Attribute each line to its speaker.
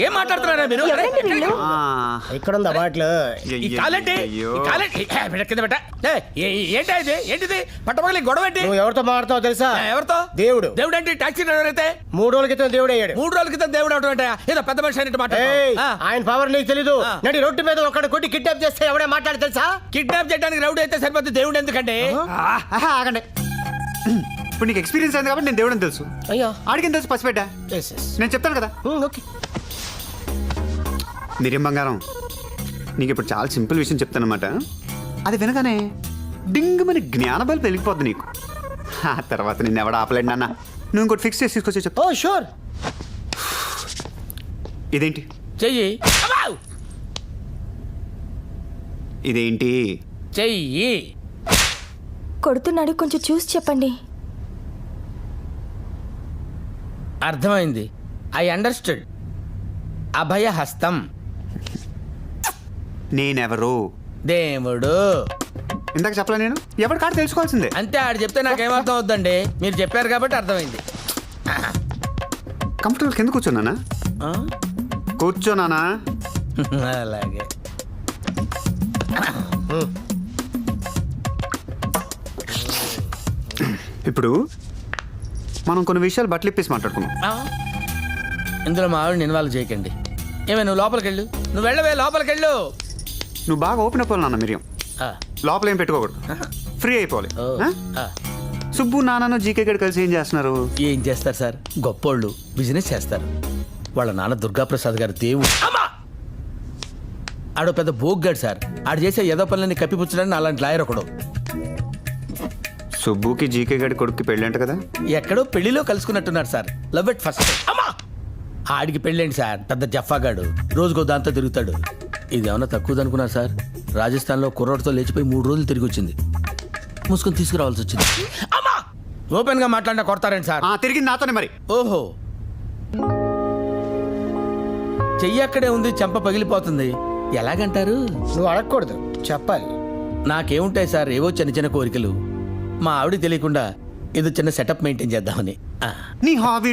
Speaker 1: ఏం మాట్లాడుతున్నారా మీరు?
Speaker 2: ఇక్కడ ఉందా బాట్లు?
Speaker 1: ఏంటిది పట్టపగలి గొడవ ఏంటి?
Speaker 2: నువ్వు ఎవరితో మాట్లాడతావు తెలుసా?
Speaker 1: ఎవరితో?
Speaker 2: దేవుడు.
Speaker 1: దేవుడు అంటే టాక్సీ డ్రైవర్ అయితే
Speaker 2: 3 రోజుల క్రితం దేవుడు అయ్యాడు.
Speaker 1: 3 రోజుల క్రితం దేవుడు అవడం అంటే ఏదో పెద్ద మనిషి అన్నట్టు మాట్లాడు.
Speaker 2: ఆయన పవర్ నీకు తెలీదు. నడి రోడ్డు మీద ఒకటి కొట్టి కిడ్నాప్ చేస్తే ఎవడే మాట్లాడి తెలుసా?
Speaker 1: కిడ్నాప్ చేయడానికి రౌడీ అయితే సరిపోతుంది, దేవుడు ఎందుకంటే?
Speaker 3: ఆగండి. ఇప్పుడు నీకు ఎక్స్పీరియన్స్ అయింది కాబట్టి నేను దేవుడు అని తెలుసు.
Speaker 2: అయ్యో
Speaker 3: ఆడికి తెలుసు పసిపెట్టా. నేను చెప్తాను కదా.
Speaker 2: ఓకే
Speaker 3: మీరేం బంగారం, నీకు ఇప్పుడు చాలా సింపుల్ విషయం చెప్తానమాట. అది వినగానే డింగ్ మన జ్ఞానబలి పెరిగిపోద్ది నీకు. ఆ తర్వాత నిన్ను ఎవడ ఆపలేండి నాన్న. నువ్వు ఇంకోటి ఫిక్స్ చేసి తీసుకొచ్చి చెప్తా.
Speaker 2: Oh sure.
Speaker 3: ఇదేంటి?
Speaker 1: చెయ్యి.
Speaker 3: ఇదేంటి?
Speaker 1: చెయ్యి.
Speaker 4: కొడుతున్నాడు, కొంచెం చూసి చెప్పండి.
Speaker 1: అర్థమైంది. I understood. అభయ హస్తం.
Speaker 3: నేనెవరు?
Speaker 1: దేవుడు.
Speaker 3: ఇందాక చెప్పలే నేను? ఎవరి కాడ తెలుసుకోవాల్సిందే.
Speaker 1: అంతే, ఆడు చెప్తే నాకేమర్థం అవుద్దండి. మీరు చెప్పారు కాబట్టి అర్థమైంది.
Speaker 3: కంఫర్టబుల్ కింద కూర్చోనానా? కూర్చోనానా?
Speaker 1: అలాగే.
Speaker 3: ఇప్పుడు మనం కొన్ని విషయాలు బట్టలు ఇప్పేసి మాట్లాడుకున్నాం.
Speaker 1: ఇందులో మా ఆవిడని ఇన్వాల్వ్ చేయకండి. ఏమే, నువ్వు లోపలికి వెళ్ళు. నువ్వు వెళ్ళవే, లోపలికి వెళ్ళు.
Speaker 3: నువ్వు బాగా ఓపెన్ అయిపోవాలి నాన్న. మిరియం లోపల ఏం పెట్టుకోకూడదు, ఫ్రీ అయిపోవాలి. సుబ్బు నాన్న జీకే గడి కలిసి ఏం చేస్తున్నారు?
Speaker 1: ఏం చేస్తారు సార్, గొప్పోళ్ళు బిజినెస్ చేస్తారు. వాళ్ళ నాన్న దుర్గాప్రసాద్ గారు దేవుడు. ఆడో పెద్ద బోగ్గాడు సార్. ఆడు చేసే ఏదో పనులని కప్పిపుచ్చడానికి అలాంటి లాయర్ ఒకడు.
Speaker 3: సుబ్బుకి జీకే గడి కొడుక్కి పెళ్ళంట కదా?
Speaker 1: ఎక్కడో పెళ్లిలో కలుసుకున్నట్టున్నారు సార్. Love at first. ఆడికి పెళ్ళేంటి సార్, పెద్ద జఫాగాడు. రోజుకో దాంతో తిరుగుతాడు. ఇదేమన్నా తక్కువదనుకున్నారు సార్. రాజస్థాన్లో కుర్రోడ్తో లేచిపోయి 3 రోజులు తిరిగి వచ్చింది. మూసుకొని తీసుకురావాల్సి వచ్చింది. ఓపెన్ గా మాట్లాడినా కొడతారండి సార్.
Speaker 3: తిరిగి నాతోనే మరి.
Speaker 1: ఓహో, చెయ్యి అక్కడే ఉంది, చెంప పగిలిపోతుంది. ఎలాగంటారు?
Speaker 2: నువ్వు అడగకూడదు, చెప్పాలి.
Speaker 1: నాకేముంటాయి సార్, ఏవో చిన్న చిన్న కోరికలు. మా ఆవిడ తెలియకుండా ఏదో చిన్న సెటప్ మెయింటైన్ చేద్దామని.
Speaker 3: నీ హాబీ